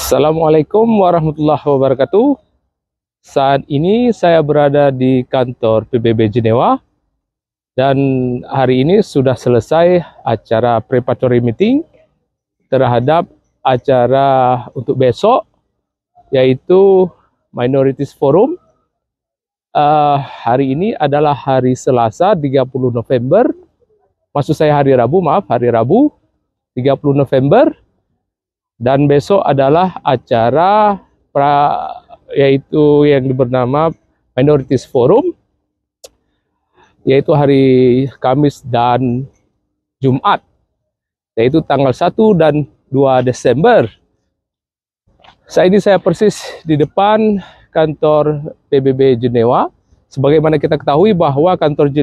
Assalamualaikum warahmatullahi wabarakatuh. Saat ini saya berada di kantor PBB Jenewa dan hari ini sudah selesai acara preparatory meeting terhadap acara untuk besok, yaitu Minorities Forum. Hari ini adalah hari Selasa 30 November, maksud saya hari Rabu 30 November. Dan besok adalah acara yaitu yang bernama Minorities Forum, yaitu hari Kamis dan Jumat, yaitu tanggal 1 dan 2 Desember. Saat ini saya persis di depan kantor PBB Jenewa. Sebagaimana kita ketahui bahwa kantor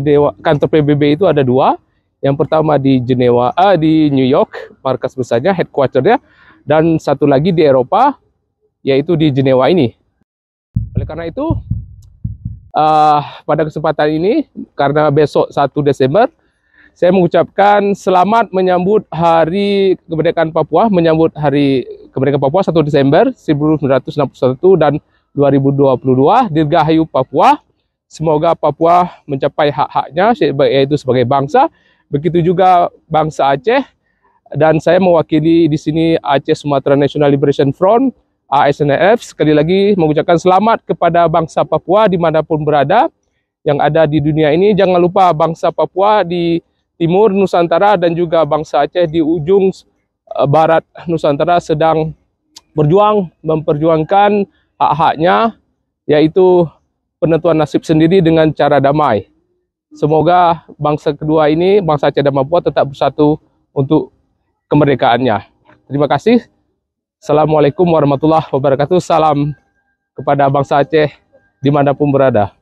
PBB itu ada dua. Yang pertama di Jenewa, di New York, markas besarnya, headquarternya, dan satu lagi di Eropa, yaitu di Jenewa ini. Oleh karena itu, pada kesempatan ini, karena besok 1 Desember, saya mengucapkan selamat menyambut Hari Kemerdekaan Papua, menyambut Hari Kemerdekaan Papua 1 Desember 1961 dan 2022, Dirgahayu Papua. Semoga Papua mencapai hak-haknya, yaitu sebagai bangsa. Begitu juga bangsa Aceh. Dan saya mewakili di sini Aceh Sumatera National Liberation Front, ASNF. Sekali lagi mengucapkan selamat kepada bangsa Papua dimanapun berada yang ada di dunia ini. Jangan lupa bangsa Papua di timur Nusantara dan juga bangsa Aceh di ujung barat Nusantara sedang memperjuangkan hak-haknya, yaitu penentuan nasib sendiri dengan cara damai. Semoga bangsa kedua ini, bangsa Aceh dan Papua, tetap bersatu untuk kemerdekaannya. Terima kasih. Assalamualaikum warahmatullahi wabarakatuh. Salam kepada bangsa Aceh dimanapun berada.